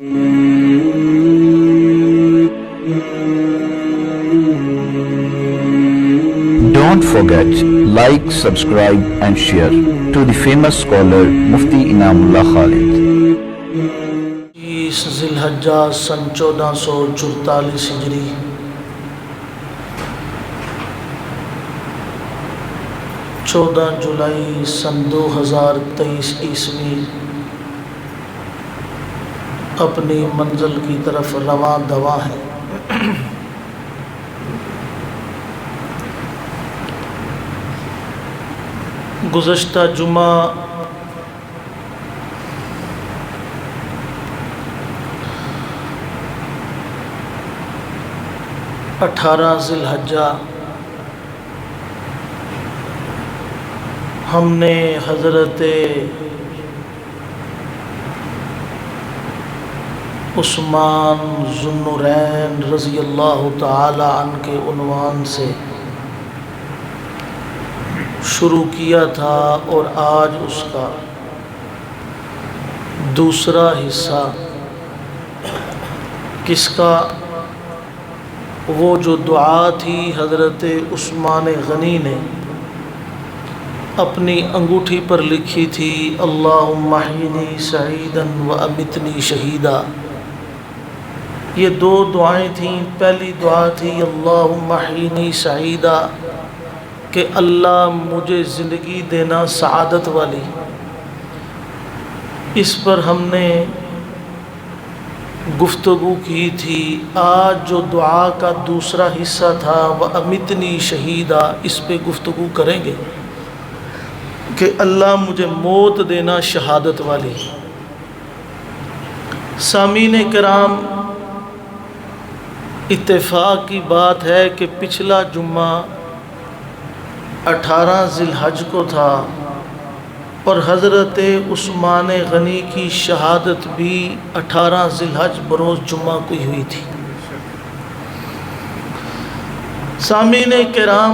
Don't forget, like, subscribe and share to the famous scholar Mufti Inamullah Khalid. 30 ذی الحجہ سن 1444 ہجری، 14 جولائی سن 2023 عیسوی اپنی منزل کی طرف رواں دواں ہے۔ گزشتہ جمعہ اٹھارہ ذی الحجہ ہم نے حضرت عثمان ذو النورین رضی اللہ تعالی عنہ کے عنوان سے شروع کیا تھا، اور آج اس کا دوسرا حصہ کس کا؟ وہ جو دعا تھی حضرت عثمان غنی نے اپنی انگوٹھی پر لکھی تھی، اللہم احینی سعیدا و امتنی شہیدا۔ یہ دو دعائیں تھیں۔ پہلی دعا تھی اللہم احینی سعیدا، کہ اللہ مجھے زندگی دینا سعادت والی۔ اس پر ہم نے گفتگو کی تھی۔ آج جو دعا کا دوسرا حصہ تھا وَأَمِتْنِي شَهِيدًا، اس پہ گفتگو کریں گے کہ اللہ مجھے موت دینا شہادت والی۔ سامعین کرام، اتفاق کی بات ہے کہ پچھلا جمعہ 18 ذی الحج کو تھا، اور حضرت عثمان غنی کی شہادت بھی 18 ذی الحج بروز جمعہ کو ہی ہوئی تھی۔ سامعین کرام،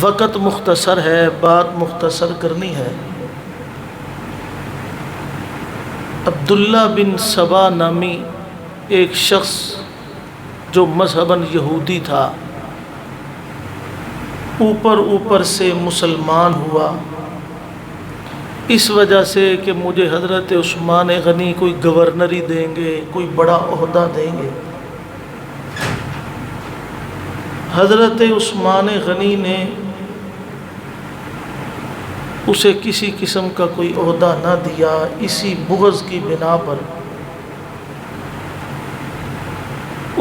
وقت مختصر ہے، بات مختصر کرنی ہے۔ عبداللہ بن سبا نامی ایک شخص جو مذہباً یہودی تھا، اوپر سے مسلمان ہوا، اس وجہ سے کہ مجھے حضرت عثمان غنی کوئی گورنری دیں گے، کوئی بڑا عہدہ دیں گے۔ حضرت عثمان غنی نے اسے کسی قسم کا کوئی عہدہ نہ دیا۔ اسی بغض کی بنا پر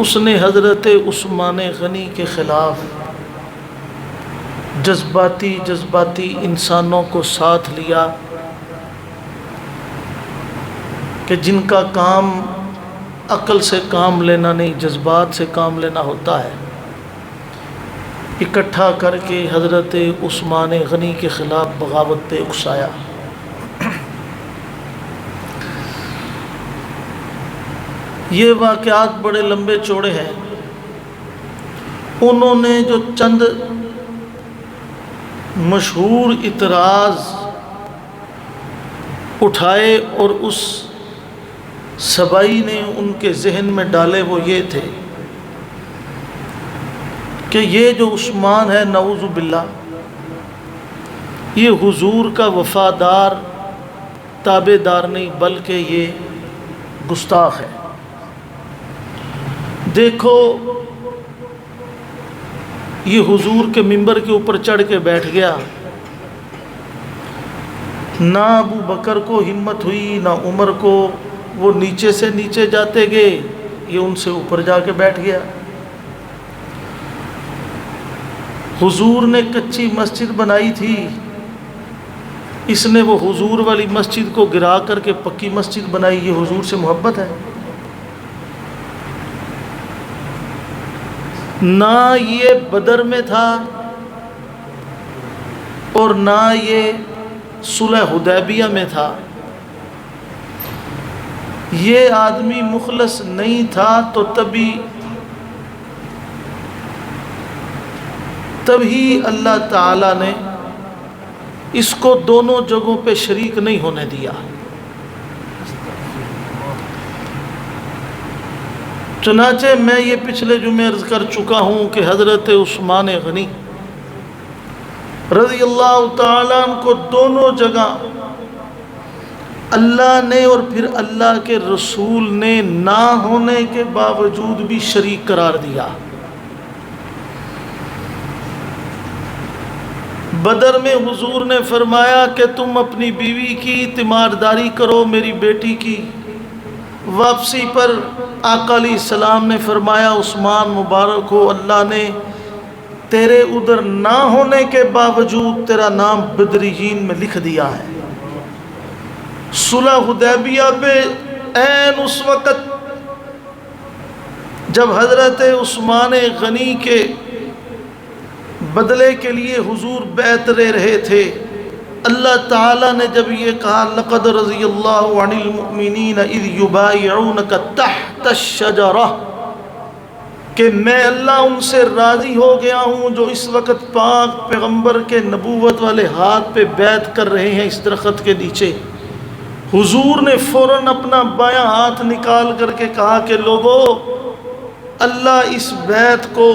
اس نے حضرت عثمان غنی کے خلاف جذباتی انسانوں کو ساتھ لیا کہ جن کا کام عقل سے کام لینا نہیں، جذبات سے کام لینا ہوتا ہے، اکٹھا کر کے حضرت عثمان غنی کے خلاف بغاوت پہ اکسایا۔ یہ واقعات بڑے لمبے چوڑے ہیں۔ انہوں نے جو چند مشہور اعتراض اٹھائے اور اس سبائی نے ان کے ذہن میں ڈالے، وہ یہ تھے کہ یہ جو عثمان ہے نعوذ باللہ، یہ حضور کا وفادار تابع دار نہیں، بلکہ یہ گستاخ ہے۔ دیکھو، یہ حضور کے منبر کے اوپر چڑھ کے بیٹھ گیا، نہ ابو بکر کو ہمت ہوئی، نہ عمر کو۔ وہ نیچے سے نیچے جاتے گئے، یہ ان سے اوپر جا کے بیٹھ گیا۔ حضور نے کچی مسجد بنائی تھی، اس نے وہ حضور والی مسجد کو گرا کر کے پکی مسجد بنائی۔ یہ حضور سے محبت ہے؟ نہ یہ بدر میں تھا اور نہ یہ صلح حدیبیہ میں تھا۔ یہ آدمی مخلص نہیں تھا تو تبھی اللہ تعالیٰ نے اس کو دونوں جگہوں پہ شریک نہیں ہونے دیا۔ چنانچہ میں یہ پچھلے جمعے عرض کر چکا ہوں کہ حضرت عثمان غنی رضی اللہ تعالیٰ عنہ کو دونوں جگہ اللہ نے اور پھر اللہ کے رسول نے نہ ہونے کے باوجود بھی شریک قرار دیا۔ بدر میں حضور نے فرمایا کہ تم اپنی بیوی کی تیمارداری کرو، میری بیٹی کی۔ واپسی پر آقا علیہ السلام نے فرمایا عثمان مبارک ہو، اللہ نے تیرے ادھر نہ ہونے کے باوجود تیرا نام بدریین میں لکھ دیا ہے۔ صلح حدیبیہ پہ عین اس وقت جب حضرت عثمان غنی کے بدلے کے لیے حضور بیعت لے رہے تھے، اللہ تعالیٰ نے جب یہ کہا لقد رضی اللہ عن المؤمنین اذ یبایعونک تحت الشجرہ، کہ میں اللہ ان سے راضی ہو گیا ہوں جو اس وقت پاک پیغمبر کے نبوت والے ہاتھ پہ بیعت کر رہے ہیں اس درخت کے نیچے۔ حضور نے فوراً اپنا بایاں ہاتھ نکال کر کے کہا کہ لوگو، اللہ اس بیعت کو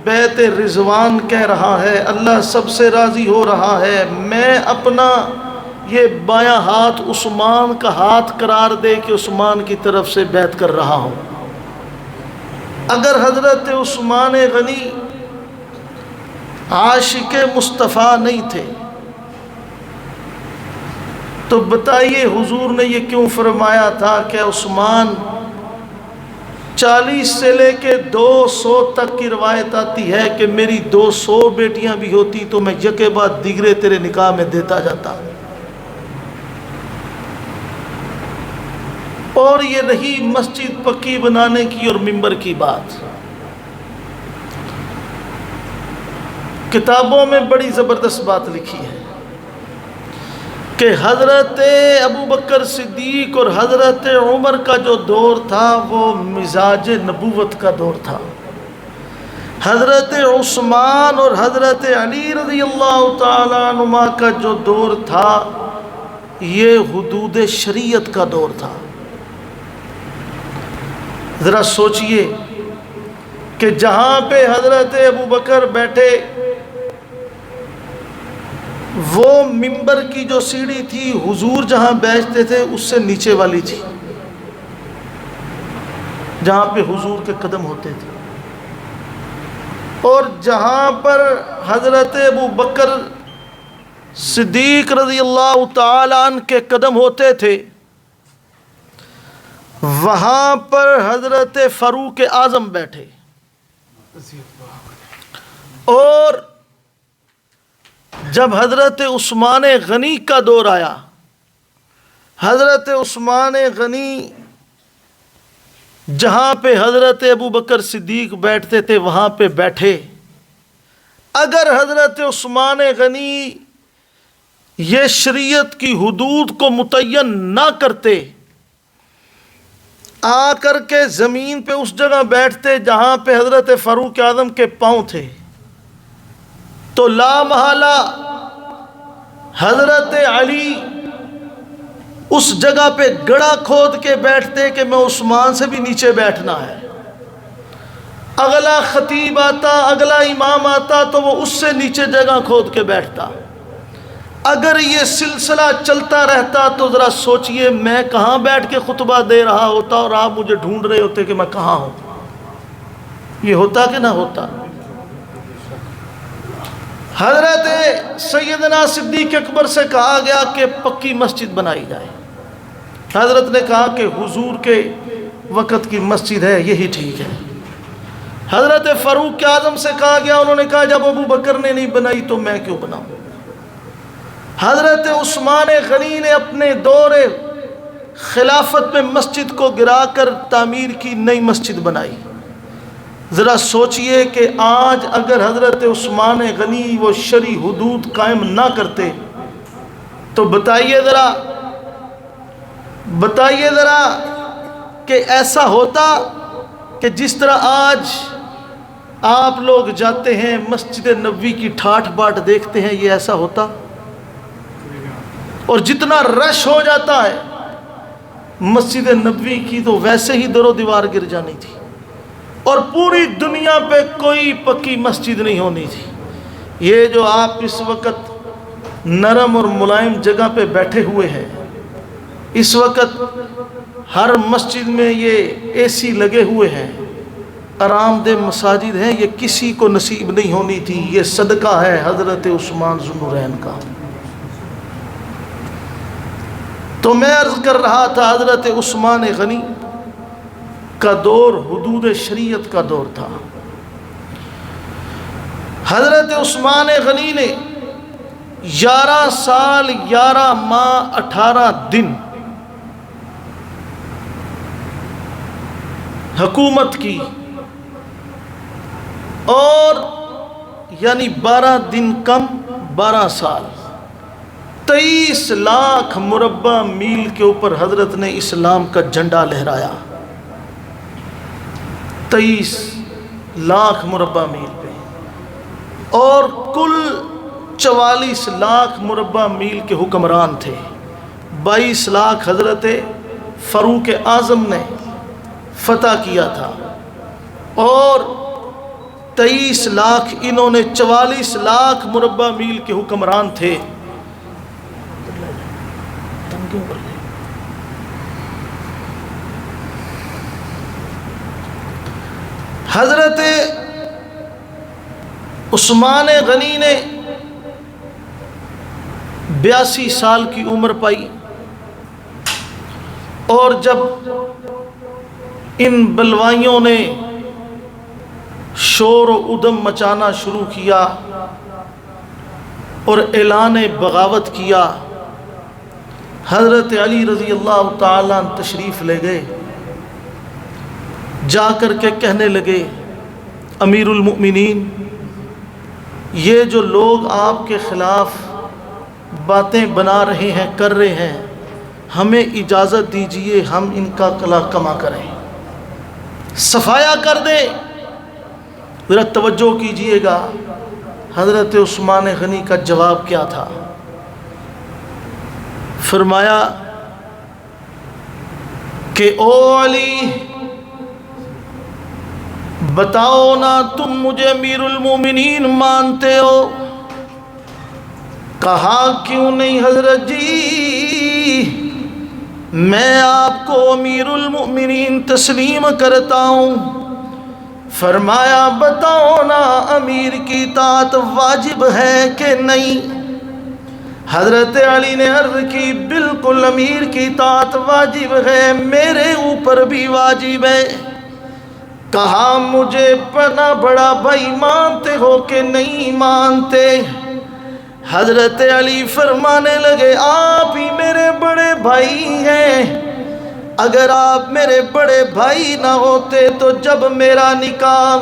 بیعت رضوان کہہ رہا ہے، اللہ سب سے راضی ہو رہا ہے، میں اپنا یہ بایاں ہاتھ عثمان کا ہاتھ قرار دے کے عثمان کی طرف سے بیعت کر رہا ہوں۔ اگر حضرت عثمان غنی عاشق مصطفیٰ نہیں تھے تو بتائیے حضور نے یہ کیوں فرمایا تھا کہ عثمان 40 سے لے کے 200 تک کی روایت آتی ہے کہ میری 200 بیٹیاں بھی ہوتی تو میں یکے بعد دیگرے تیرے نکاح میں دیتا جاتا۔ اور یہ رہی مسجد پکی بنانے کی اور منبر کی بات، کتابوں میں بڑی زبردست بات لکھی ہے کہ حضرت ابو بکر صدیق اور حضرت عمر کا جو دور تھا وہ مزاج نبوت کا دور تھا۔ حضرت عثمان اور حضرت علی رضی اللہ تعالیٰ عنہما کا جو دور تھا یہ حدود شریعت کا دور تھا۔ ذرا سوچئے کہ جہاں پہ حضرت ابو بکر بیٹھے وہ منبر کی جو سیڑھی تھی حضور جہاں بیٹھتے تھے اس سے نیچے والی تھی، جہاں پہ حضور کے قدم ہوتے تھے، اور جہاں پر حضرت ابو بکر صدیق رضی اللہ تعالیٰ عنہ کے قدم ہوتے تھے وہاں پر حضرت فاروق اعظم بیٹھے۔ اور جب حضرت عثمان غنی کا دور آیا، حضرت عثمان غنی جہاں پہ حضرت ابو بکر صدیق بیٹھتے تھے وہاں پہ بیٹھے۔ اگر حضرت عثمان غنی یہ شریعت کی حدود کو متعین نہ کرتے، آ کر کے زمین پہ اس جگہ بیٹھتے جہاں پہ حضرت فاروق اعظم کے پاؤں تھے، تو لا محالہ حضرت علی اس جگہ پہ گڑھا کھود کے بیٹھتے کہ میں عثمان سے بھی نیچے بیٹھنا ہے۔ اگلا خطیب آتا، اگلا امام آتا تو وہ اس سے نیچے جگہ کھود کے بیٹھتا۔ اگر یہ سلسلہ چلتا رہتا تو ذرا سوچئے میں کہاں بیٹھ کے خطبہ دے رہا ہوتا اور آپ مجھے ڈھونڈ رہے ہوتے کہ میں کہاں ہوں۔ یہ ہوتا کہ نہ ہوتا؟ حضرت سیدنا صدیق اکبر سے کہا گیا کہ پکی مسجد بنائی جائے۔ حضرت نے کہا کہ حضور کے وقت کی مسجد ہے یہی ٹھیک ہے۔ حضرت فاروق اعظم سے کہا گیا، انہوں نے کہا جب ابو بکر نے نہیں بنائی تو میں کیوں بناؤں۔ حضرت عثمان غنی نے اپنے دور خلافت میں مسجد کو گرا کر تعمیر کی، نئی مسجد بنائی۔ ذرا سوچئے کہ آج اگر حضرت عثمان غنی وہ شرعی حدود قائم نہ کرتے تو بتائیے ذرا کہ ایسا ہوتا کہ جس طرح آج آپ لوگ جاتے ہیں مسجد نبوی کی ٹھاٹھ باٹ دیکھتے ہیں، یہ ایسا ہوتا؟ اور جتنا رش ہو جاتا ہے مسجد نبوی کی تو ویسے ہی در و دیوار گر جانی تھی، اور پوری دنیا پہ کوئی پکی مسجد نہیں ہونی تھی۔ یہ جو آپ اس وقت نرم اور ملائم جگہ پہ بیٹھے ہوئے ہیں، اس وقت ہر مسجد میں یہ اے سی لگے ہوئے ہیں، آرام دہ مساجد ہیں، یہ کسی کو نصیب نہیں ہونی تھی۔ یہ صدقہ ہے حضرت عثمان ذو النورین کا۔ تو میں عرض کر رہا تھا حضرت عثمان غنی کا دور حدود شریعت کا دور تھا۔ حضرت عثمان غنی نے 11 سال 11 ماہ 18 دن حکومت کی، اور یعنی 12 دن کم 12 سال 23 لاکھ مربع میل کے اوپر حضرت نے اسلام کا جھنڈا لہرایا۔ 23 لاکھ مربع میل پہ، اور کل 44 لاکھ مربع میل کے حکمران تھے۔ 22 لاکھ حضرت فاروق اعظم نے فتح کیا تھا، اور 23 لاکھ انہوں نے 44 لاکھ مربع میل کے حکمران تھے۔ حضرت عثمان غنی نے 82 سال کی عمر پائی، اور جب ان بلوائیوں نے شور و ادم مچانا شروع کیا اور اعلان بغاوت کیا، حضرت علی رضی اللہ تعالیٰ تشریف لے گئے، جا کر کے کہنے لگے امیر المؤمنین، یہ جو لوگ آپ کے خلاف باتیں بنا رہے ہیں کر رہے ہیں، ہمیں اجازت دیجئے ہم ان کا کلا کما کریں، صفایا کر دیں۔ ذرا توجہ کیجئے گا حضرت عثمان غنی کا جواب کیا تھا۔ فرمایا کہ او علی، بتاؤ نا تم مجھے امیر المومنین مانتے ہو؟ کہا کیوں نہیں حضرت جی، میں آپ کو امیر المؤمنین تسلیم کرتا ہوں۔ فرمایا بتاؤ نا امیر کی اطاعت واجب ہے کہ نہیں؟ حضرت علی نے عرض کی بالکل امیر کی اطاعت واجب ہے، میرے اوپر بھی واجب ہے۔ کہا مجھے پنا بڑا بھائی مانتے ہو کہ نہیں مانتے؟ حضرت علی فرمانے لگے آپ ہی میرے بڑے بھائی ہیں، اگر آپ میرے بڑے بھائی نہ ہوتے تو جب میرا نکاح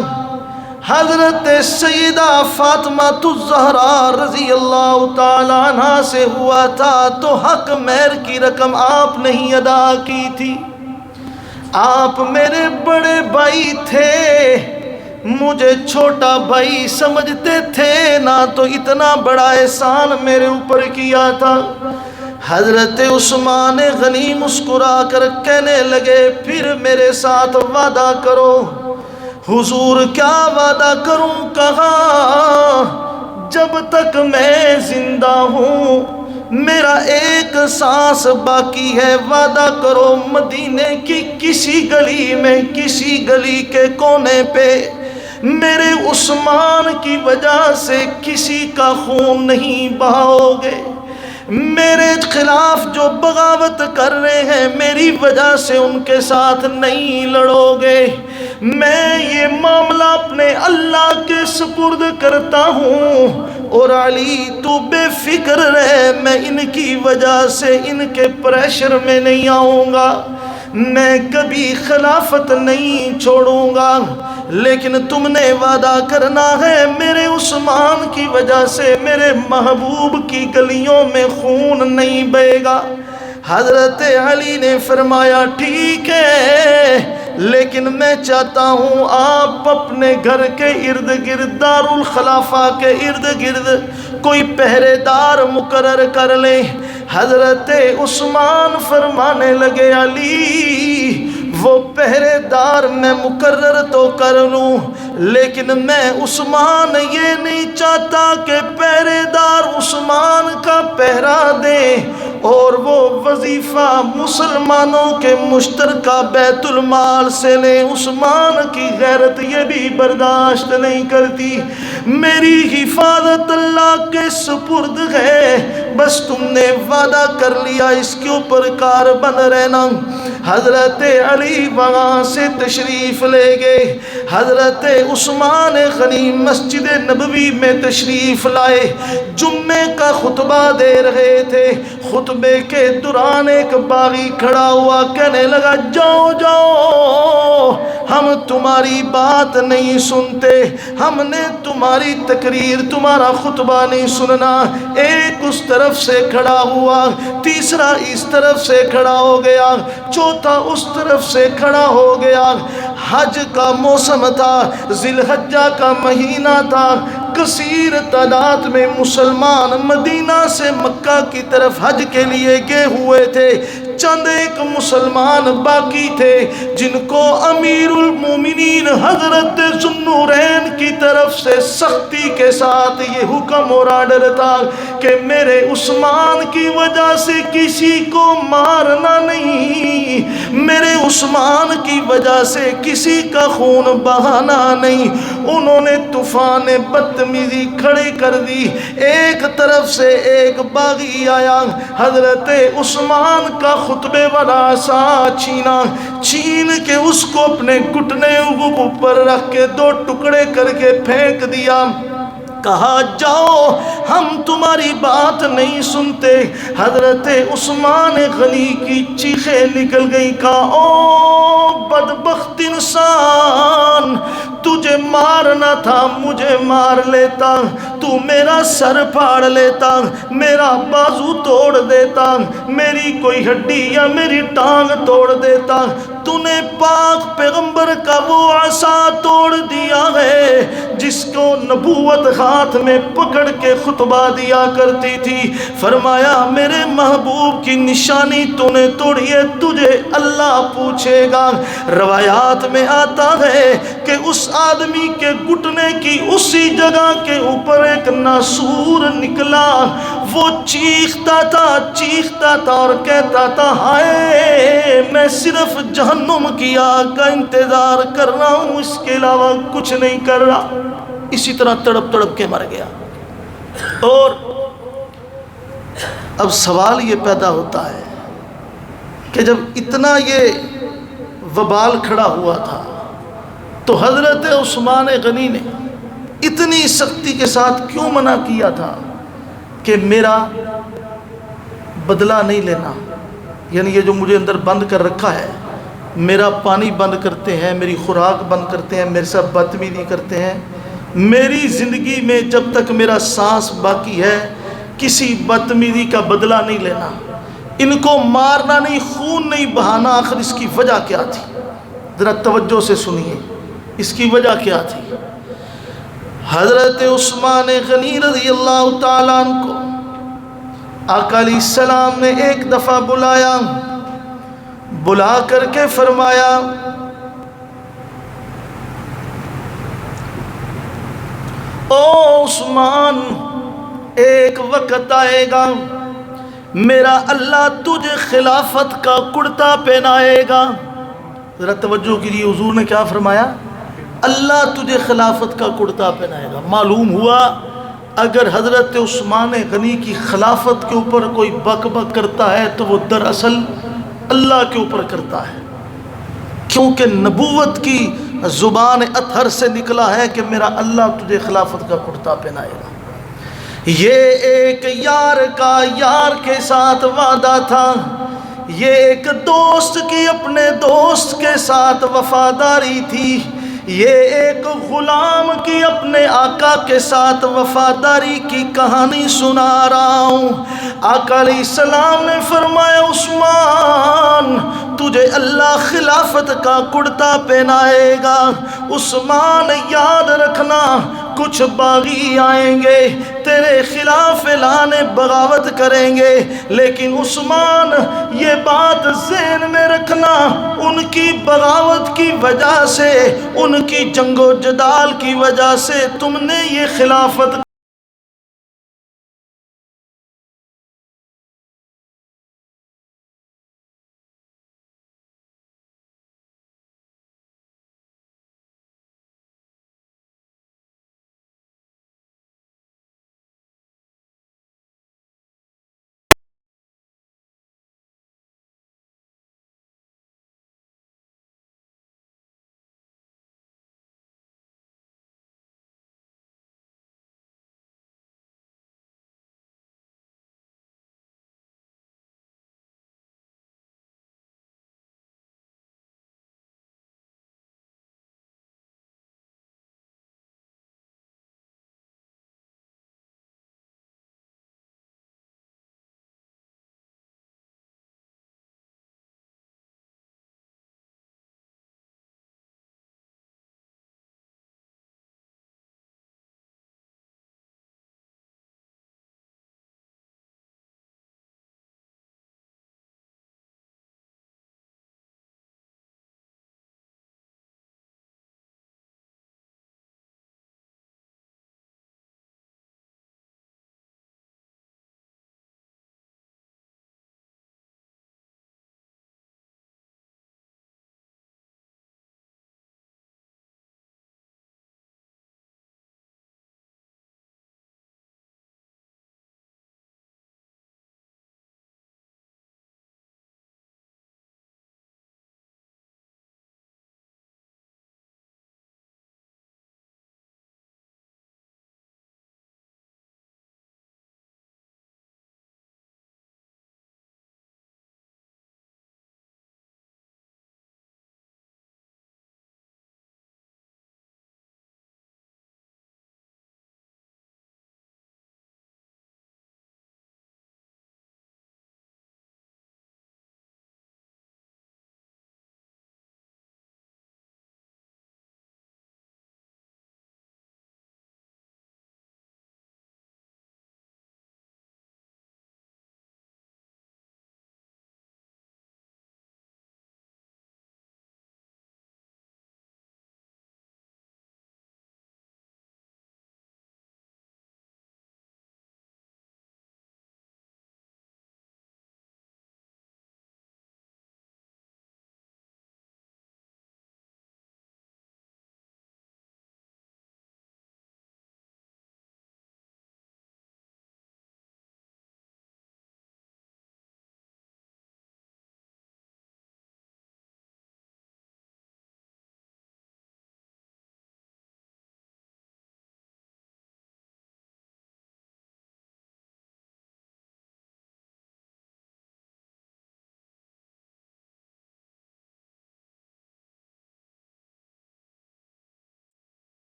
حضرت سیدہ فاطمہ الزہرا رضی اللہ تعالیٰ عنہ سے ہوا تھا تو حق مہر کی رقم آپ نہیں ادا کی تھی۔ آپ میرے بڑے بھائی تھے، مجھے چھوٹا بھائی سمجھتے تھے نہ، تو اتنا بڑا احسان میرے اوپر کیا تھا۔ حضرت عثمان غنی مسکرا کر کہنے لگے پھر میرے ساتھ وعدہ کرو۔ حضور کیا وعدہ کروں؟ کہا جب تک میں زندہ ہوں، میرا ایک سانس باقی ہے، وعدہ کرو مدینے کی کسی گلی میں، کسی گلی کے کونے پہ میرے عثمان کی وجہ سے کسی کا خون نہیں بہاؤ گے، میرے خلاف جو بغاوت کر رہے ہیں میری وجہ سے ان کے ساتھ نہیں لڑو گے۔ میں یہ معاملہ اپنے اللہ کے سپرد کرتا ہوں، اور علی تو بے فکر رہے، میں ان کی وجہ سے ان کے پریشر میں نہیں آؤں گا، میں کبھی خلافت نہیں چھوڑوں گا، لیکن تم نے وعدہ کرنا ہے میرے عثمان کی وجہ سے میرے محبوب کی گلیوں میں خون نہیں بہے گا۔ حضرت علی نے فرمایا ٹھیک ہے، لیکن میں چاہتا ہوں آپ اپنے گھر کے ارد گرد دار الخلافہ کے ارد گرد کوئی پہرے دار مقرر کر لیں، حضرت عثمان فرمانے لگے علی وہ پہرے دار میں مقرر تو کر لوں، لیکن میں عثمان یہ نہیں چاہتا کہ پہرے دار عثمان کا پہرا دے اور وہ وظیفہ مسلمانوں کے مشترکہ بیت المال سے لے۔ عثمان کی غیرت یہ بھی برداشت نہیں کرتی، میری حفاظت اللہ کے سپرد ہے، بس تم نے وعدہ کر لیا اس کے اوپر کاربند رہنا۔ حضرت علی وہاں سے تشریف لے گئے، حضرت عثمان غنی مسجد نبوی میں تشریف لائے، جمعے کا خطبہ دے رہے تھے۔ خطبے کے دوران ایک باغی کھڑا ہوا کہنے لگا جاؤ جاؤ، ہم تمہاری بات نہیں سنتے، ہم نے تمہاری تقریر تمہارا خطبہ نہیں سننا۔ ایک اس طرف سے کھڑا ہوا، تیسرا اس طرف سے کھڑا ہو گیا، چوتھا اس طرف سے کھڑا ہو گیا۔ حج کا موسم تھا، ذی الحجہ کا مہینہ تھا، کثیر تعداد میں مسلمان مدینہ سے مکہ کی طرف حج کے لیے گئے ہوئے تھے، چند ایک مسلمان باقی تھے جن کو امیر المومنین حضرت ذو النورین کی طرف سے سختی کے ساتھ یہ حکم اور آرڈر تھا کہ میرے عثمان کی وجہ سے کسی کو مارنا نہیں، میرے عثمان کی وجہ سے کسی کا خون بہانا نہیں۔ انہوں نے طوفان بدتمیزی کھڑی کر دی، ایک طرف سے ایک باغی آیا، حضرت عثمان کا خطبے والا سا چھین کے اس کو اپنے گھٹنے اوپر رکھ کے دو ٹکڑے کر کے پھینک دیا، کہا جاؤ ہم تمہاری بات نہیں سنتے۔ حضرت عثمان غنی کی چیخیں نکل گئی، کہا او بدبخت انسان، تجھے مارنا تھا مجھے مار لیتا، تو میرا سر پھاڑ لیتا، میرا بازو توڑ دیتا، میری کوئی ہڈی یا میری ٹانگ توڑ دیتا، تو نے پاک پیغمبر کا وہ عصا توڑ دیا ہے جس کو نبوت ہاتھ میں پکڑ کے خطبہ دیا کرتی تھی۔ فرمایا میرے محبوب کی نشانی تو نے توڑی ہے، تجھے اللہ پوچھے گا۔ روایات میں آتا ہے کہ اس آدمی کے گھٹنے کی اسی جگہ کے اوپر ایک ناسور نکلا، وہ چیختا تھا اور کہتا تھا ہائے میں صرف جہنم کی آگ کا انتظار کر رہا ہوں، اس کے علاوہ کچھ نہیں کر رہا۔ اسی طرح تڑپ تڑپ کے مر گیا۔ اور اب سوال یہ پیدا ہوتا ہے کہ جب اتنا یہ وبال کھڑا ہوا تھا تو حضرت عثمان غنی نے اتنی سختی کے ساتھ کیوں منع کیا تھا کہ میرا بدلہ نہیں لینا، یعنی یہ جو مجھے اندر بند کر رکھا ہے، میرا پانی بند کرتے ہیں، میری خوراک بند کرتے ہیں، میرے ساتھ بدتمیزی کرتے ہیں، میری زندگی میں جب تک میرا سانس باقی ہے کسی بدتمیزی کا بدلہ نہیں لینا، ان کو مارنا نہیں، خون نہیں بہانا۔ آخر اس کی وجہ کیا تھی؟ ذرا توجہ سے سنیے، اس کی وجہ کیا تھی؟ حضرت عثمان غنی رضی اللہ تعالیٰ عنہ کو آقا علیہ السلام نے ایک دفعہ بلایا، بلا کر کے فرمایا او عثمان، ایک وقت آئے گا میرا اللہ تجھے خلافت کا کرتا پہنائے گا۔ ذرا توجہ کیجیے، حضور نے کیا فرمایا؟ اللہ تجھے خلافت کا کرتا پہنائے گا۔ معلوم ہوا اگر حضرت عثمان غنی کی خلافت کے اوپر کوئی بک بک کرتا ہے تو وہ دراصل اللہ کے اوپر کرتا ہے، کیونکہ نبوت کی زبان اطہر سے نکلا ہے کہ میرا اللہ تجھے خلافت کا کرتا پہنائے گا۔ یہ ایک یار کا یار کے ساتھ وعدہ تھا، یہ ایک دوست کی اپنے دوست کے ساتھ وفاداری تھی، یہ ایک غلام کی اپنے آقا کے ساتھ وفاداری کی کہانی سنا رہا ہوں۔ آقا علیہ السلام نے فرمایا عثمان تجھے اللہ خلافت کا کرتا پہنائے گا۔ عثمان یاد رکھنا، کچھ باغی آئیں گے تیرے خلاف اعلان بغاوت کریں گے، لیکن عثمان یہ بات ذہن میں رکھنا، ان کی بغاوت کی وجہ سے، ان کی جنگ و جدال کی وجہ سے تم نے یہ خلافت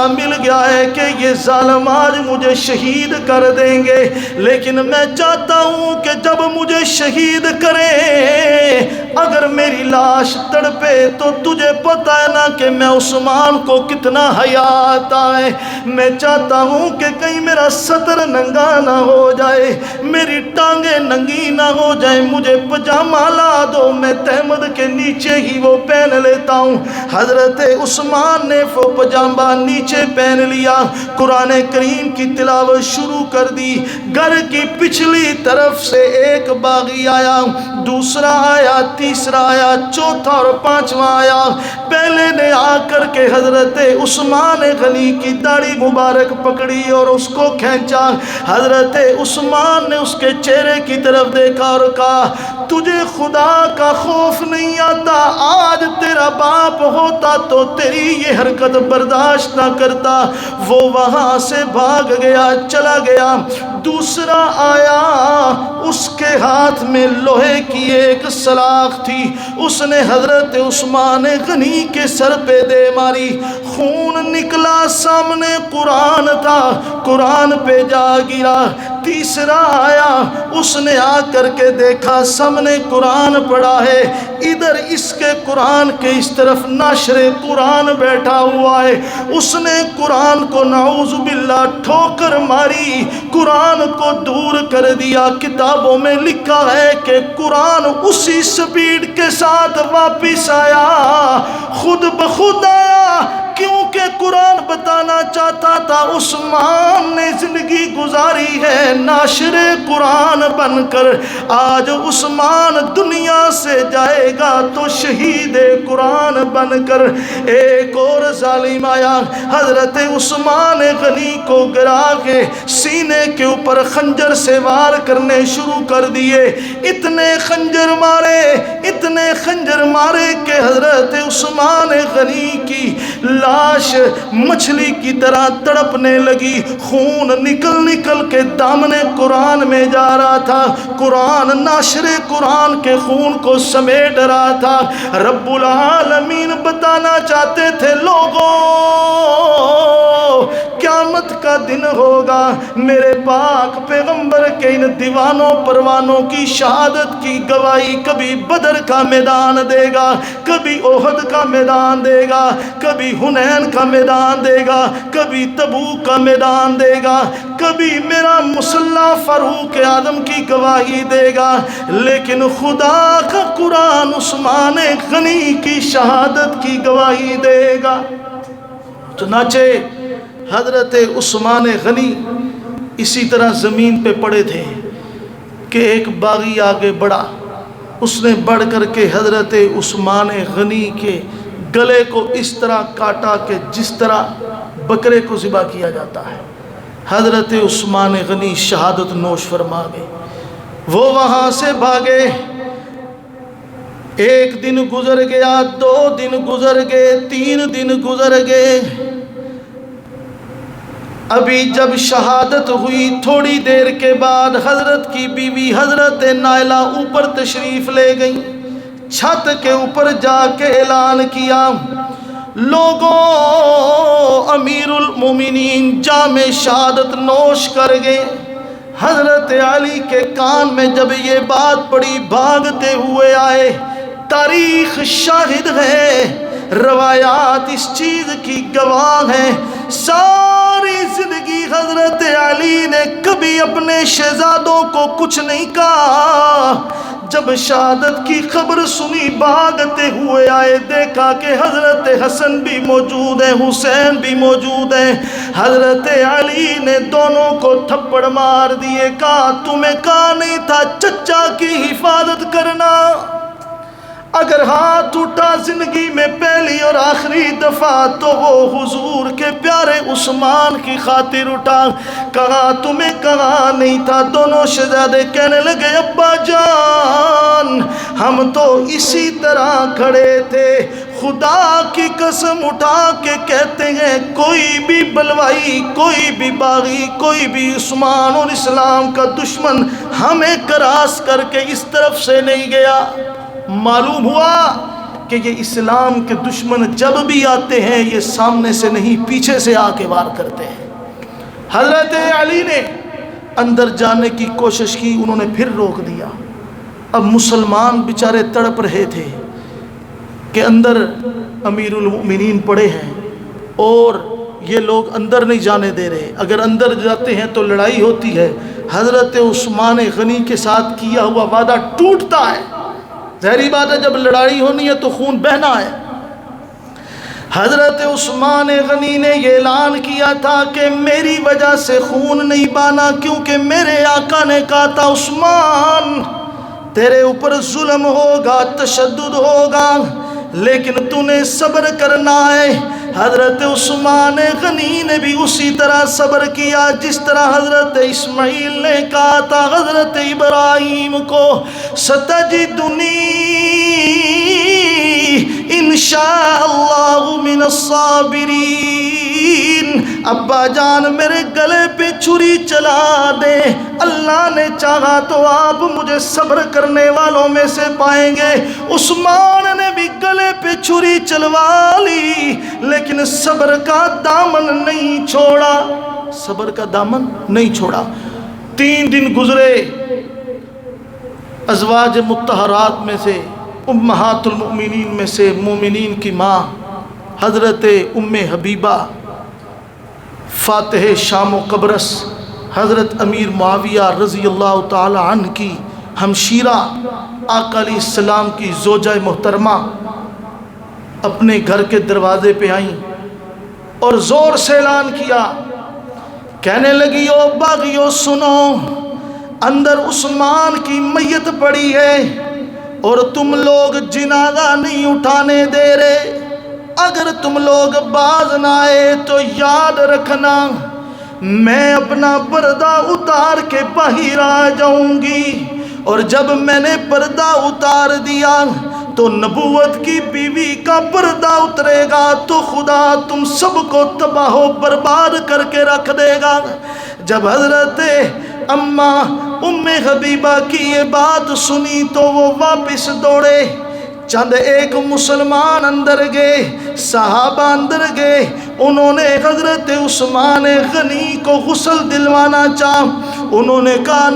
مل گیا ہے کہ یہ ظالم آج مجھے شہید کر دیں گے، لیکن میں چاہتا ہوں کہ جب مجھے شہید کرے اگر میری لاش تڑپے تو تجھے پتہ ہے نا کہ میں عثمان کو کتنا حیا آتا ہے، میں چاہتا ہوں کہ کہیں میرا صدر ننگا نہ ہو جائے، میری ٹانگیں ننگی نہ ہو جائیں، مجھے پجامہ لا دو، میں تہمد کے نیچے ہی وہ پہن لیتا ہوں۔ حضرت عثمان نے وہ پجامہ نیچے پہن لیا، قرآن کریم کی تلاوت شروع کر دی۔ گھر کی پچھلی طرف سے ایک باغی آیا، دوسرا آیا، تیسرا آیا، چوتھا اور پانچواں آیا۔ پہلے نے آ کر کے حضرت عثمان غنی کی داڑھی مبارک پکڑی اور اس کو کھینچا۔ حضرت عثمان نے اس کے چہرے کی طرف دیکھا اور کہا تجھے خدا کا خوف نہیں آتا؟ آج تیرا باپ ہوتا تو تیری یہ حرکت برداشت نہ کرتا۔ وہ وہاں سے بھاگ گیا، چلا گیا۔ دوسرا آیا، اس کے ہاتھ میں لوہے کی ایک سلاخ تھی، اس نے حضرت عثمان غنی کے سر پہ دے ماری، خون نکلا، سامنے قرآن تھا، قرآن پہ جا گرا۔ تیسرا آیا، اس نے آ کر کے دیکھا سامنے قرآن پڑا ہے، ادھر اس کے قرآن کے اس طرف ناشر قرآن بیٹھا ہوا ہے، اس نے قرآن کو نعوذ باللہ ٹھوکر ماری، قرآن کو دور کر دیا۔ کتابوں میں لکھا ہے کہ قرآن اسی سپیڈ کے ساتھ واپس آیا، خود بخود آیا، کیونکہ قرآن بتانا چاہتا تھا عثمان نے زندگی گزاری ہے ناشر قرآن بن کر، آج عثمان دنیا سے جائے گا تو شہید قرآن بن کر۔ ایک اور ظالم آیا، حضرت عثمان غنی کو گرا کے سینے کے اوپر خنجر سے وار کرنے شروع کر دیے۔ اتنے خنجر مارے، اتنے خنجر مارے کہ حضرت عثمان غنی کی لاش مچھلی کی طرح تڑپنے لگی، خون نکل نکل کے دامن قرآن میں جا رہا تھا، قرآن ناشر قرآن کے خون کو سمیٹ رہا تھا۔ رب العالمین بتانا چاہتے تھے لوگوں قیامت کا دن ہوگا، میرے پاک پیغمبر کے ان دیوانوں پروانوں کی شہادت کی گواہی کبھی بدر کا میدان دے گا، کبھی احد کا میدان دے گا، کبھی حنین کا میدان دے گا، کبھی تبوک کا میدان دے گا، کبھی میرا مسلح فاروق اعظم کی گواہی دے گا، لیکن خدا کا قرآن عثمان غنی کی شہادت کی گواہی دے گا۔ چنانچہ حضرت عثمان غنی اسی طرح زمین پہ پڑے تھے کہ ایک باغی آگے بڑھا، اس نے بڑھ کر کے حضرت عثمان غنی کے گلے کو اس طرح کاٹا کہ جس طرح بکرے کو ذبح کیا جاتا ہے۔ حضرت عثمان غنی شہادت نوش فرما گئے، وہ وہاں سے بھاگے۔ ایک دن گزر گیا، 2 دن گزر گئے، 3 دن گزر گئے۔ ابھی جب شہادت ہوئی تھوڑی دیر کے بعد حضرت کی بیوی حضرت نائلہ اوپر تشریف لے گئی، چھت کے اوپر جا کے اعلان کیا لوگوں امیر المومنین جام شہادت نوش کر گئے۔ حضرت علی کے کان میں جب یہ بات پڑی بھاگتے ہوئے آئے۔ تاریخ شاہد ہے، روایات اس چیز کی گواہ ہیں، ساری زندگی حضرت علی نے کبھی اپنے شہزادوں کو کچھ نہیں کہا۔ جب شہادت کی خبر سنی بھاگتے ہوئے آئے، دیکھا کہ حضرت حسن بھی موجود ہیں، حسین بھی موجود ہیں۔ حضرت علی نے دونوں کو تھپڑ مار دیے، کہا تمہیں کہا نہیں تھا چچا کی حفاظت کرنا؟ اگر ہاتھ اٹھا زندگی میں پہلی اور آخری دفعہ تو وہ حضور کے پیارے عثمان کی خاطر اٹھا۔ کہا تمہیں کہا نہیں تھا؟ دونوں شہزادے کہنے لگے ابا جان ہم تو اسی طرح کھڑے تھے، خدا کی قسم اٹھا کے کہتے ہیں کوئی بھی بلوائی، کوئی بھی باغی، کوئی بھی عثمان اور اسلام کا دشمن ہمیں کراس کر کے اس طرف سے نہیں گیا۔ معلوم ہوا کہ یہ اسلام کے دشمن جب بھی آتے ہیں یہ سامنے سے نہیں پیچھے سے آ کے وار کرتے ہیں۔ حضرت علی نے اندر جانے کی کوشش کی، انہوں نے پھر روک دیا۔ اب مسلمان بیچارے تڑپ رہے تھے کہ اندر امیر المؤمنین پڑے ہیں اور یہ لوگ اندر نہیں جانے دے رہے، اگر اندر جاتے ہیں تو لڑائی ہوتی ہے۔ حضرت عثمان غنی کے ساتھ کیا ہوا وعدہ ٹوٹتا ہے، ظاہری بات ہے جب لڑائی ہونی ہے تو خون بہنا ہے۔ حضرت عثمان غنی نے یہ اعلان کیا تھا کہ میری وجہ سے خون نہیں بہنا، کیونکہ میرے آقا نے کہا تھا عثمان تیرے اوپر ظلم ہوگا، تشدد ہوگا، لیکن تو نے صبر کرنا ہے۔ حضرت عثمان غنی نے بھی اسی طرح صبر کیا جس طرح حضرت اسماعیل نے کہا تھا حضرت ابراہیم کو، ستجدنی انشاءاللہ من الصابرین۔ ابا جان میرے گلے پہ چھری چلا دے، اللہ نے چاہا تو آپ مجھے صبر کرنے والوں میں سے پائیں گے۔ عثمان نے بھی گلے پہ چھری چلوا لی لیکن صبر کا دامن نہیں چھوڑا، صبر کا دامن نہیں چھوڑا۔ 3 دن گزرے، ازواج مطہرات میں سے امہات المؤمنین میں سے مومنین کی ماں حضرت ام حبیبہ فاتح شام و قبرص حضرت امیر معاویہ رضی اللہ تعالی عنہ کی ہمشیرہ آقا علیہ السلام کی زوجہ محترمہ اپنے گھر کے دروازے پہ آئیں اور زور سے اعلان کیا، کہنے لگی او باغیو سنو، اندر عثمان کی میت پڑی ہے اور تم لوگ جنازہ نہیں اٹھانے دے رہے، اگر تم لوگ باز نہ آئے تو یاد رکھنا میں اپنا پردہ اتار کے باہر آ جاؤں گی، اور جب میں نے پردہ اتار دیا تو نبوت کی بیوی کا پردہ اترے گا تو خدا تم سب کو تباہ و برباد کر کے رکھ دے گا۔ جب حضرت اماں ام حبیبہ کی یہ بات سنی تو وہ واپس دوڑے، چند ایک مسلمان اندر گئے، صحابہ اندر گئے، انہوں نے حضرت عثمان غنی کو غسل دلوانا چاہا، انہوں نے کہا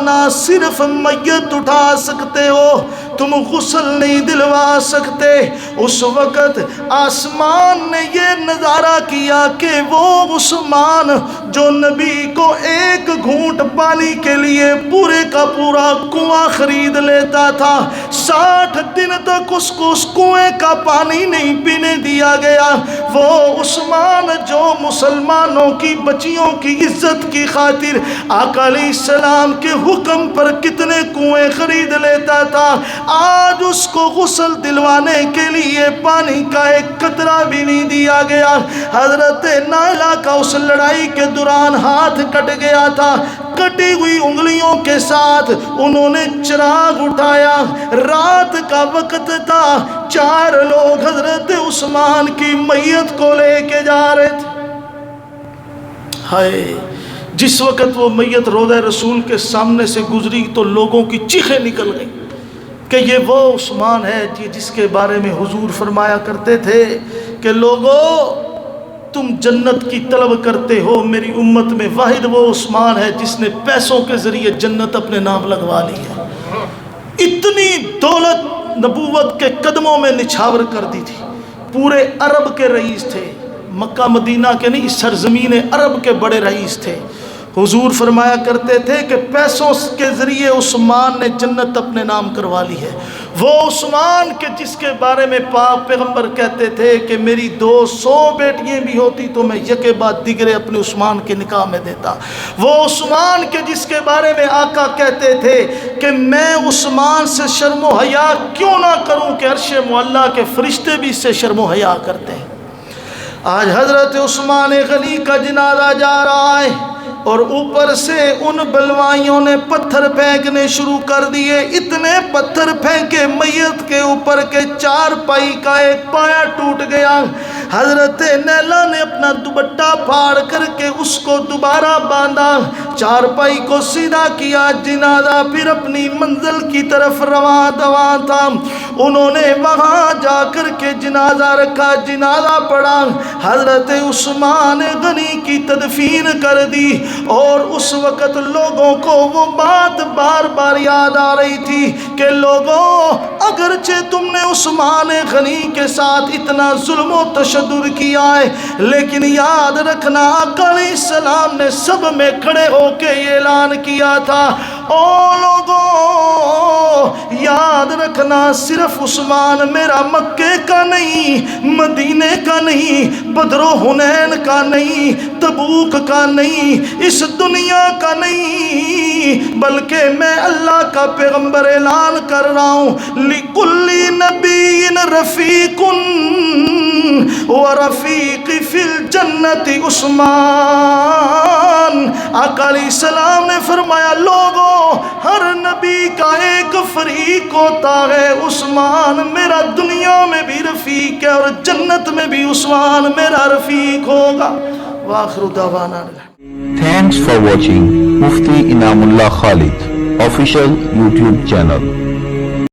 نہ صرف میت اٹھا سکتے ہو، تم غسل نہیں دلوا سکتے۔ اس وقت آسمان نے یہ نظارہ کیا کہ وہ عثمان جو نبی کو ایک گھونٹ پانی کے لیے پورے کا پورا کنواں خرید لیتا تھا، 60 دن تک اس کو اس کنویں کا پانی نہیں پینے دیا گیا، وہ عثمان جو مسلمانوں کی بچیوں کی عزت کی خاطر آقا علیہ السلام کے حکم پر کتنے کنویں خرید لیتا تھا، آج اس کو غسل دلوانے کے لیے پانی کا ایک قطرہ بھی نہیں دیا گیا۔ حضرت نائلہ کا اس لڑائی کے دوران ہاتھ کٹ گیا تھا، کٹی ہوئی انگلیوں کے ساتھ انہوں نے چراغ اٹھایا، رات کا وقت تھا، 4 لوگ حضرت عثمان کی میت کو لے کے جا رہے تھے۔ ہائے، جس وقت وہ میت روضہ رسول کے سامنے سے گزری تو لوگوں کی چیخیں نکل گئیں کہ یہ وہ عثمان ہے جس کے بارے میں حضور فرمایا کرتے تھے کہ لوگوں تم جنت کی طلب کرتے ہو، میری امت میں واحد وہ عثمان ہے جس نے پیسوں کے ذریعے جنت اپنے نام لگوا لی ہے۔ اتنی دولت نبوت کے قدموں میں نچھاور کر دی تھی، پورے عرب کے رئیس تھے، مکہ مدینہ کے نہیں، سرزمین عرب کے بڑے رئیس تھے۔ حضور فرمایا کرتے تھے کہ پیسوں کے ذریعے عثمان نے جنت اپنے نام کروا لی ہے، وہ عثمان کے جس کے بارے میں پاک پیغمبر کہتے تھے کہ میری 200 بیٹیاں بھی ہوتی تو میں یکے بعد دیگرے اپنے عثمان کے نکاح میں دیتا، وہ عثمان کے جس کے بارے میں آقا کہتے تھے کہ میں عثمان سے شرم و حیا کیوں نہ کروں کہ عرش معلیٰ کے فرشتے بھی اس سے شرم و حیا کرتے ہیں۔ آج حضرت عثمان غنی کا جنازہ جا رہا ہے اور اوپر سے ان بلوائیوں نے پتھر پھینکنے شروع کر دیے، اتنے پتھر پھینکے میت کے اوپر کے 4 پائی کا ایک پایا ٹوٹ گیا۔ حضرت نیلا نے اپنا دوپٹہ پھاڑ کر کے اس کو دوبارہ باندھا، چارپائی کو سیدھا کیا، جنازہ پھر اپنی منزل کی طرف رواں دواں تھا۔ انہوں نے وہاں جا کر کے جنازہ رکھا، جنازہ پڑھا، حضرت عثمان غنی کی تدفین کر دی۔ اور اس وقت لوگوں کو وہ بات بار بار یاد آ رہی تھی کہ لوگوں، اگرچہ تم نے عثمان غنی کے ساتھ اتنا ظلم و تشدد کیا ہے، لیکن یاد رکھنا آقا علیہ السلام نے سب میں کھڑے ہو کے یہ اعلان کیا تھا، او لوگوں یاد رکھنا صرف عثمان میرا مکے کا نہیں، مدینے کا نہیں، بدر و حنین کا نہیں، تبوک کا نہیں، اس دنیا کا نہیں، بلکہ میں اللہ کا پیغمبر اعلان کر رہا ہوں، لِكُلِّ نَبِيٍّ رَفِيقٌ وَرَفِيقِ فِي الْجَنَّةِ عثمان۔ آقا علیہ السلام نے فرمایا لوگوں، ہر نبی کا ایک فریق ہوتا ہے، عثمان میرا دنیا میں بھی رفیق ہے اور جنت میں بھی عثمان میرا رفیق ہوگا۔ وآخر دعوانا Thanks for watching Mufti Inamullah Khalid official YouTube channel.